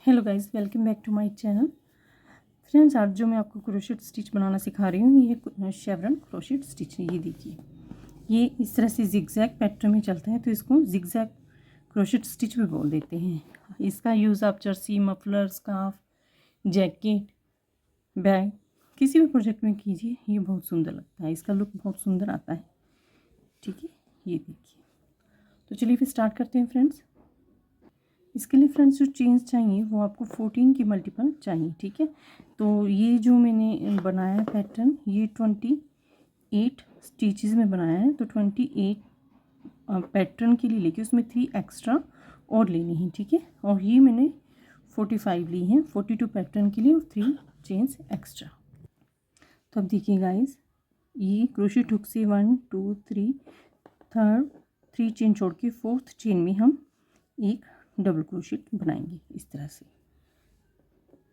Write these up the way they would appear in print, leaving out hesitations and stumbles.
Hello guys, welcome back to my channel. Friends, आज जो मैं आपको क्रोशेट स्टिच बनाना सिखा रही हूँ ये शेवरन क्रोशेट स्टिच है। ये देखिए, ये इस तरह से जिगजैग पैटर्न में चलता है तो इसको जिगजैग क्रोशेट स्टिच भी बोल देते हैं। इसका यूज़ आप Jersey, muffler, scarf, jacket, bag किसी भी प्रोजेक्ट में कीजिए। ये बहुत सुंदर लगता है, इसका लुक बहुत सुंदर आता है। ठीक है, ये देखिए। तो चलिए फिर स्टार्ट करते हैं फ्रेंड्स। इसके लिए फ्रेंड्स जो चेन्स चाहिए वो आपको 14 की मल्टीपल चाहिए। ठीक है, तो ये जो मैंने बनाया है पैटर्न, ये 28 स्टिचेस में बनाया है। तो 28 पैटर्न के लिए लेके उसमें 3 एक्स्ट्रा और लेनी है। ठीक है, और ये मैंने 45 ली हैं 42 पैटर्न के लिए और 3 चेन्स एक्स्ट्रा। तो अब देखिए गाइस, ये क्रोशेट हुक से 1 2 3 थर्ड 3 चेन छोड़ के फोर्थ चेन में हम एक डबल क्रोशेट बनाएंगे इस तरह से।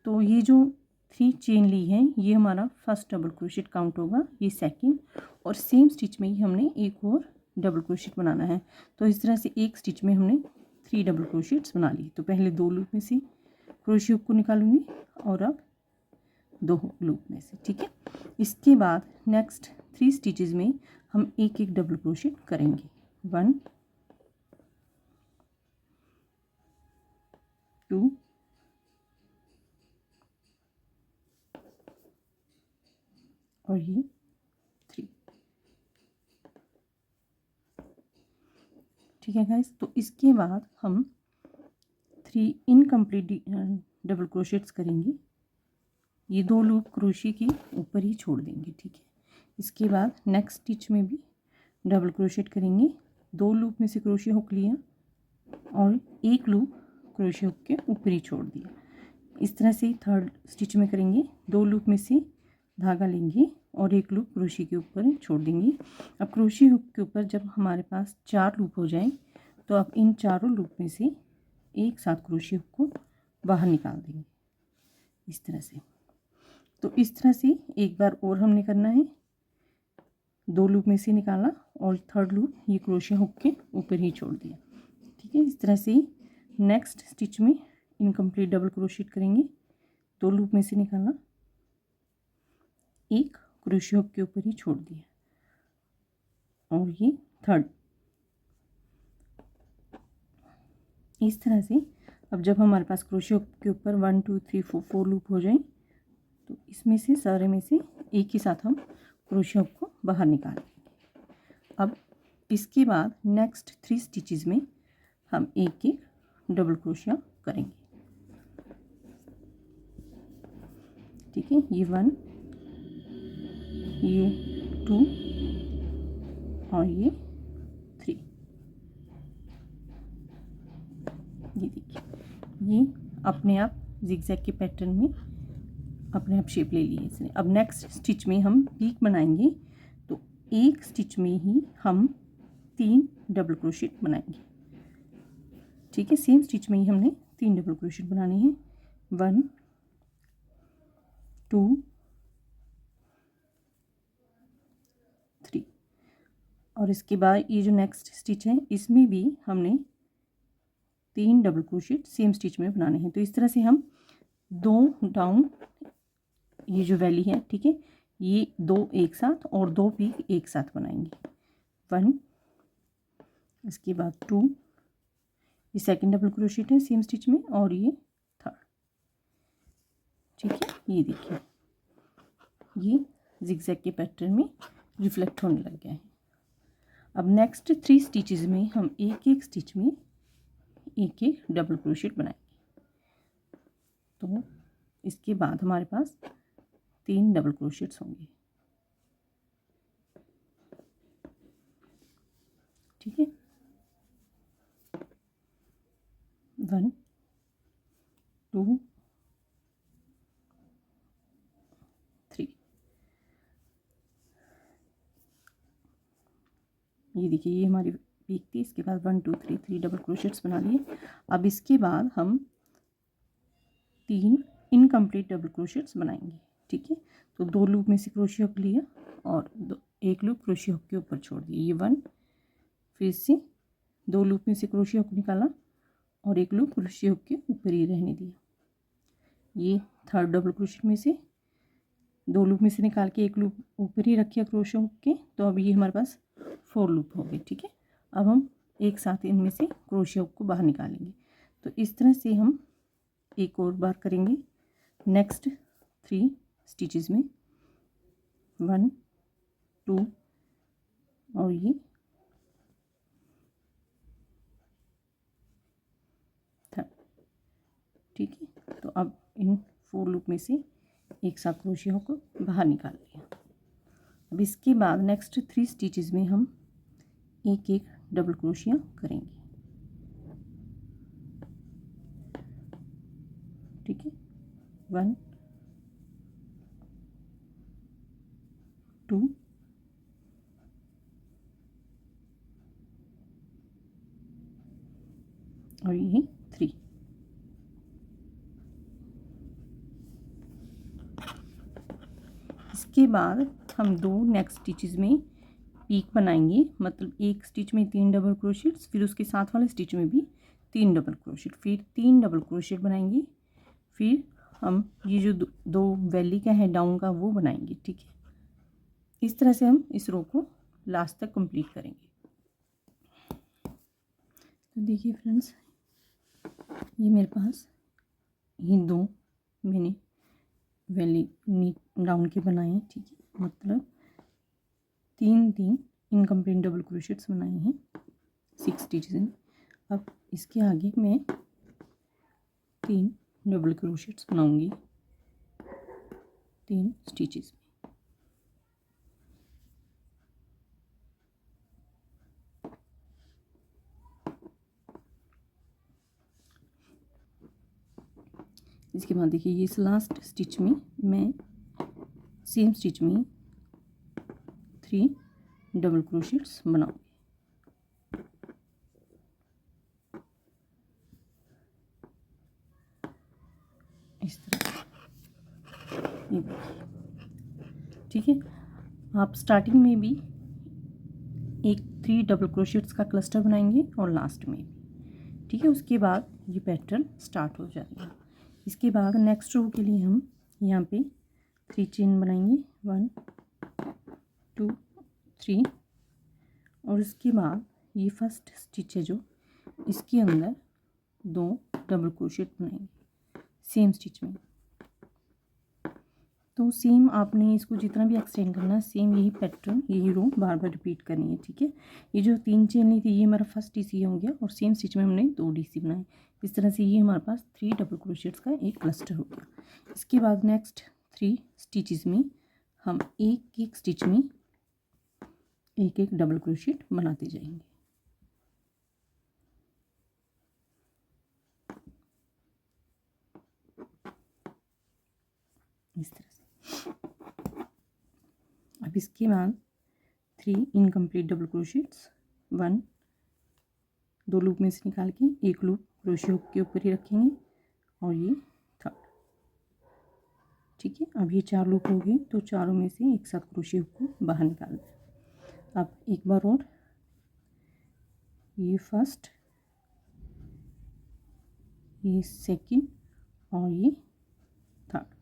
तो ये जो 3 चेन ली है ये हमारा फर्स्ट डबल क्रोशेट काउंट होगा, ये सेकंड, और सेम स्टिच में ही हमने एक और डबल क्रोशेट बनाना है। तो इस तरह से एक स्टिच में हमने 3 डबल क्रोशेट्स बना लिए। तो पहले 2 लूप में से क्रोशे हुक को निकालूंगी और अब 2 लूप में से। ठीक है, इसके बाद नेक्स्ट 3 स्टिचेस में हम एक एक डबल क्रोशेट करेंगे। 1 2 और ये 3। ठीक है गाइस, तो इसके बाद हम 3 इनकम्प्लीट डबल क्रोशेट्स करेंगे। ये 2 लूप क्रोशे के ऊपर ही छोड़ देंगे। ठीक है, इसके बाद नेक्स्ट स्टिच में भी डबल क्रोशेट करेंगे। 2 लूप में से क्रोशे हुक लिया और एक लूप क्रोशे हुक के ऊपर ही छोड़ दिया। इस तरह से थर्ड स्टिच में करेंगे। 2 लूप में से धागा लेंगे और एक लूप क्रोशे के ऊपर छोड़ देंगे। अब क्रोशे हुक के ऊपर जब हमारे पास 4 लूप हो जाए तो अब इन चारों लूप में से एक साथ क्रोशे हुक को बाहर निकाल देंगे इस तरह से। तो इस तरह से एक बार और हमने करना है। 2 लूप में से निकाला और थर्ड लूप ये क्रोशे हुक के ऊपर ही छोड़ दिया। ठीक है, इस तरह से नेक्स्ट स्टिच में इनकम्प्लीट डबल क्रोशेट करेंगे। 2 लूप में से निकाला, एक क्रोशे हुक के ऊपर ही छोड़ दिया और ये थर्ड। इस तरह से अब जब हमारे पास क्रोशे हुक के ऊपर 1 2 3 4 लूप हो जाए तो इसमें से सारे में से एक ही साथ हम क्रोशे हुक को बाहर निकाल लेंगे। अब इसके बाद नेक्स्ट 3 स्टिचेस में हम एक एक डबल क्रोशिया करेंगे। ठीक है, ये 1, ये 2 और ये 3। ये देखिए, ये अपने आप जिगजैग के पैटर्न में अपने आप शेप ले ली है इसने। अब नेक्स्ट स्टिच में हम पीक बनाएंगे तो एक स्टिच में ही हम 3 डबल क्रोशेट बनाएंगे। ठीक है, सेम स्टिच में ही हमने 3 डबल क्रोशेट बनाने हैं। 1 2 3। और इसके बाद ये जो नेक्स्ट स्टिच है इसमें भी हमने 3 डबल क्रोशेट सेम स्टिच में बनाने हैं। तो इस तरह से हम 2 डाउन, ये जो वैली है, ठीक है, ये 2 एक साथ और 2 पीक एक साथ बनाएंगे। 1, इसके बाद 2, ये सेकंड डबल क्रोशेट है सेम स्टिच में, और ये थर्ड। ठीक है, ये देखिए, ये जिगजैग के पैटर्न में रिफ्लेक्ट होने लग गया है। अब नेक्स्ट 3 स्टिचेस में हम एक एक स्टिच में एक एक डबल क्रोशेट बनाएंगे। तो इसके बाद हमारे पास 3 डबल क्रोशेट्स होंगे। ठीक है, 1 2 3। ये देखिए, ये हमारी पीक थी। इसके बाद 1 2 3 डबल क्रोशेट्स बना लिए। अब इसके बाद हम 3 इनकम्प्लीट डबल क्रोशेट्स बनाएंगे। ठीक है, तो 2 लूप में से क्रोशे हुक लिया और एक लूप क्रोशे हुक के ऊपर छोड़ दिया, ये 1। फिर से 2 लूप में से क्रोशे हुक निकाला और एक लूप क्रोशे हुक के ऊपर ही रहने दिया। ये थर्ड डबल क्रोशेट में से 2 लूप में से निकाल के एक लूप ऊपर ही रखिए क्रोशे हुक के, तो अब ये हमारे पास 4 लूप हो गए। ठीक है, अब हम एक साथ इनमें से क्रोशे हुक को बाहर निकालेंगे। तो इस तरह से हम एक और बार करेंगे। नेक्स्ट 3 स्टिचेस में 1 2 और ये 3। ठीक है, तो अब इन 4 लूप में से एक साथ क्रोशे हुक को बाहर निकाल लिया। अब इसके बाद नेक्स्ट 3 स्टिचेस में हम एक एक डबल क्रोशिया करेंगे। ठीक है, 1 2 और ये 3। इसके बाद हम 2 नेक्स्ट स्टिचेस में पीक बनाएंगे, मतलब एक स्टिच में 3 डबल क्रोशेट्स, फिर उसके साथ वाले स्टिच में भी 3 डबल क्रोशेट, फिर 3 डबल क्रोशेट बनाएंगे, फिर हम ये जो दो वैली का है डाउन का वो बनाएंगे। ठीक है, इस तरह से हम इस रो को लास्ट तक कंप्लीट करेंगे। तो देखिए फ्रेंड्स, ये मेरे पास ये 2 मैंने वैली नीट डाउन के बनाए हैं। ठीक है, मतलब 3 इनकम्प्लीट डबल क्रोशेट्स बनाए हैं 6 स्टिचेस में। अब इसके आगे मैं 3 डबल क्रोशेट्स बनाऊंगी 3 स्टिचेस में। इसके बाद देखिए, ये इस लास्ट स्टिच में मैं सेम स्टिच में 3 डबल क्रोशेट्स बनाऊंगी। इस तरह ये देखिए। ठीक है, आप स्टार्टिंग में भी एक 3 डबल क्रोशेट्स का क्लस्टर बनाएंगे और लास्ट में भी। ठीक है, उसके बाद ये पैटर्न स्टार्ट हो जाएगा। इसके बाद नेक्स्ट रो के लिए हम यहाँ पे 3 चेन बनाएंगे 1 2 3, और उसके बाद ये फर्स्ट स्टिच है जो, इसके अंदर 2 डबल क्रोशेट बनाएंगे सेम स्टिच में। तो सेम आपने इसको जितना भी एक्सटेंड करना है, सेम यही पैटर्न यही रो बार बार रिपीट करनी है। ठीक है, ये जो 3 चेन ली थी ये हमारा फर्स्ट डीसी हो गया, और सेम स्टिच में हमने 2 डीसी बनाए। इस तरह से ये हमारे पास 3 डबल क्रोशेट्स का एक क्लस्टर हो गया। इसके बाद नेक्स्ट 3 स्टिचेस में हम एक एक स्टिच में एक एक डबल क्रोशेट बनाते जाएंगे। इस तरह से। अब इसके बाद 3 इनकम्प्लीट डबल क्रोशेट्स 1 2 लूप में से निकाल के एक लूप क्रोशे हुक के ऊपर ही रखेंगे, और ये 3rd। ठीक है, अब ये 4 लूप हो गए, तो चारों में से एक साथ क्रोशे हुक को बाहर निकाल दें। अब एक बार और ये फर्स्ट, ये सेकंड और ये 3rd।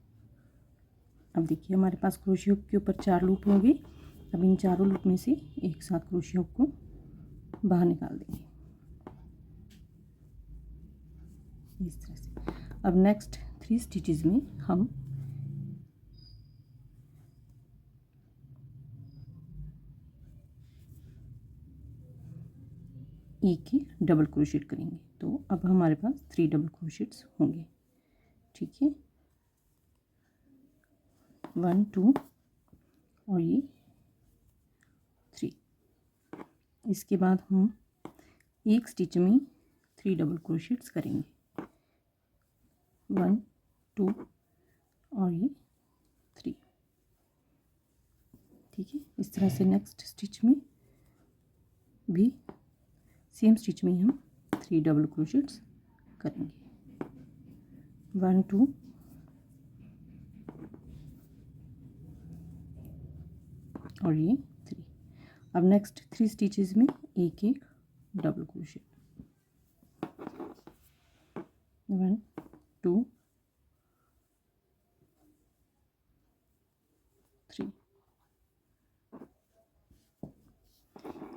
अब देखिए हमारे पास क्रोशे हुक के ऊपर 4 लूप हो गए। अब इन चारों लूप में से एक साथ क्रोशे हुक को बाहर निकाल देंगे इस तरह से। अब नेक्स्ट 3 स्टिचेस में हम एक ही डबल क्रोशेट करेंगे। तो अब हमारे पास 3 डबल क्रोशेट्स होंगे। ठीक है, 1 2 और ये 3। इसके बाद हम एक स्टिच में 3 डबल क्रोशेट्स करेंगे 1 2 और ये 3। ठीक है, इस तरह से नेक्स्ट स्टिच में भी सेम स्टिच में हम 3 डबल क्रोशेट्स करेंगे 1 2 और ये 3। अब नेक्स्ट 3 स्टिचेस में एक एक डबल क्रोशेट 1 2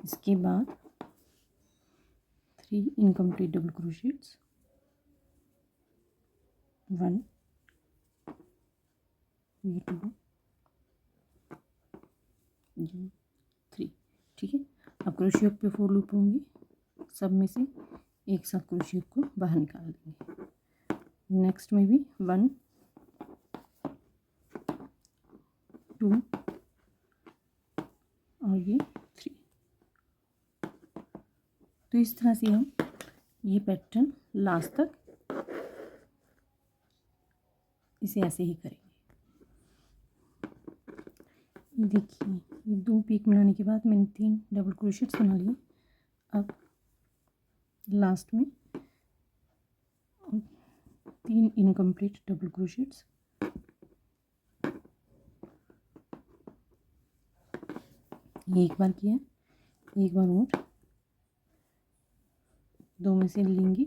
इसके बाद 3 इनकम्प्लीट डबल क्रोशेट्स, 1 ये 2 ये 3। ठीक है, अब क्रोशे हुक पे 4 लूप होंगे, सब में से एक साथ क्रोशे हुक को बाहर निकाल देंगे। नेक्स्ट में भी 1 2 और ये 3। तो इस तरह से हम ये पैटर्न लास्ट तक इसे ऐसे ही करेंगे। ये देखिए, ये 2 पीक बनाने के बाद मैंने 3 डबल क्रोशेट्स बना लिए। अब लास्ट में 3 इनकम्प्लीट डबल क्रोशेट्स, ये एक बार किया, एक बार और 2 में से लेंगे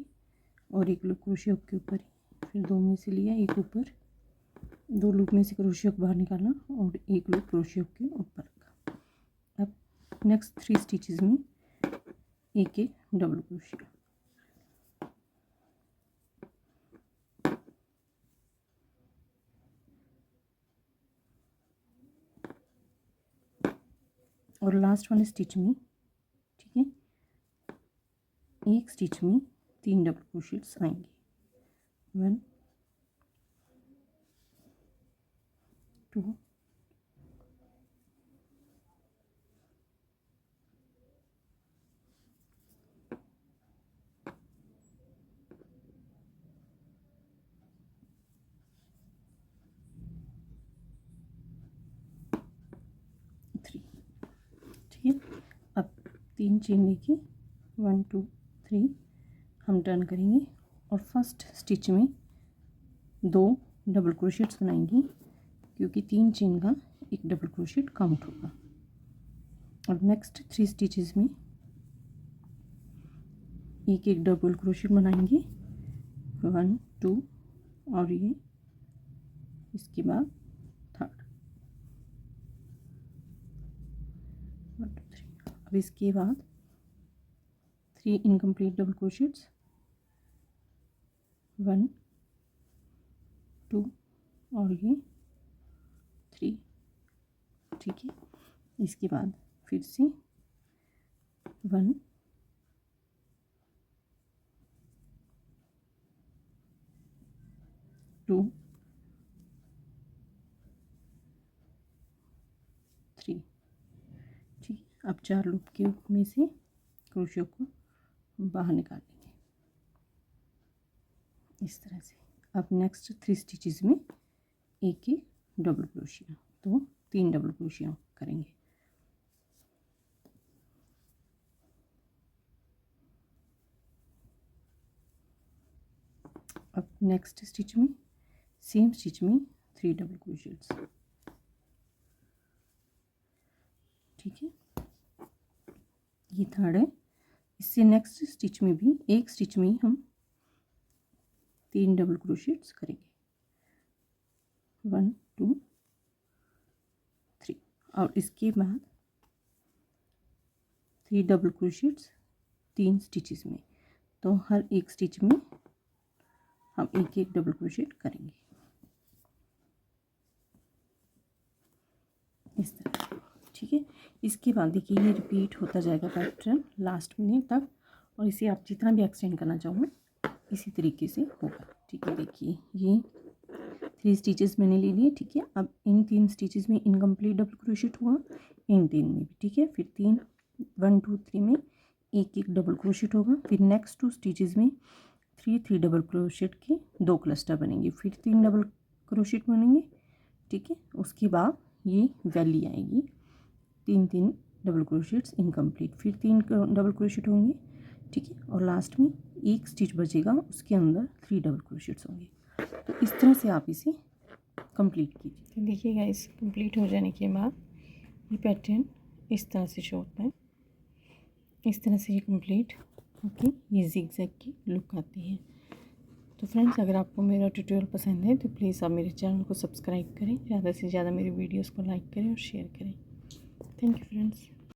और एक लूप क्रोशे हुक के ऊपर, फिर 2 में से लिया, एक ऊपर, 2 लूप में से क्रोशे हुक बाहर निकालना और एक लूप क्रोशे हुक के ऊपर रखा। अब नेक्स्ट 3 स्टिचेस में एक एक डबल क्रोशे, और लास्ट वाले स्टिच में, ठीक है, एक स्टिच में 3 डबल क्रोशेट्स आएंगे, 1 2 3। ठीक है, अब 3 चेन लेके 1 2 3 हम टर्न करेंगे और फर्स्ट स्टिच में 2 डबल क्रोशेट्स बनाएंगे, क्योंकि 3 चेन का एक डबल क्रोशेट काउंट होगा। और नेक्स्ट 3 स्टिचेस में एक एक डबल क्रोशेट बनाएंगे, 1 2 और ये इसके बाद थर्ड, 1 2 3। अब इसके बाद 3 इनकम्प्लीट डबल क्रोशेट्स, 1 2 और ये 3। ठीक है, इसके बाद फिर से 1 2 3। ठीक, अब 4 लूप के में से क्रोशे को बाहर निकाल लेंगे इस तरह से। अब नेक्स्ट 3 स्टिचेस में एक एक डबल क्रोशिया, तो 3 डबल क्रोशिया करेंगे। अब नेक्स्ट स्टिच में सेम स्टिच में 3 डबल क्रोशियास। ठीक है, ये थर्ड है। इससे नेक्स्ट स्टिच में भी एक स्टिच में हम 3 डबल क्रोशियास करेंगे, 1 2 3। और इसके बाद 3 डबल क्रोशियास 3 स्टिचेस में, तो हर एक स्टिच में हम एक एक डबल क्रोशिया करेंगे इस तरह। ठीक है, इसके बाद देखिए ये रिपीट होता जाएगा पैटर्न लास्ट में तक, और इसे आप जितना भी एक्सटेंड करना चाहो इसी तरीके से होगा। ठीक है, देखिए ये 3 स्टिचेस मैंने ले लिए। ठीक है, अब इन 3 स्टिचेस में इनकम्प्लीट डबल क्रोशिया हुआ, इन 3 में भी। ठीक है, फिर 3 1 2 3 में एक एक डबल क्रोशिया होगा, फिर नेक्स्ट 2 स्टिचेस में 3 डबल क्रोशिया के 2 क्लस्टर बनेंगे, फिर 3 डबल क्रोशिया बनेंगे। ठीक है, उसके बाद ये वैली आएगी, 3 डबल क्रोशियास इनकम्प्लीट, फिर 3 डबल क्रोशिया होंगे। ठीक है, और लास्ट में एक स्टिच बचेगा, उसके अंदर 3 डबल क्रोशियास होंगे। तो इस तरह से आप इसे कंप्लीट कीजिए। तो देखिएगा, इस कंप्लीट हो जाने के बाद ये पैटर्न इस तरह से शो होता है, इस तरह से ये कंप्लीट ओके, ये जिगजैग की लुक आती है। तो फ्रेंड्स, अगर आपको मेरा ट्यूटोरियल पसंद है तो प्लीज़ आप मेरे चैनल को सब्सक्राइब करें, ज़्यादा से ज़्यादा मेरे वीडियोस को लाइक करें और शेयर करें। Thank you friends.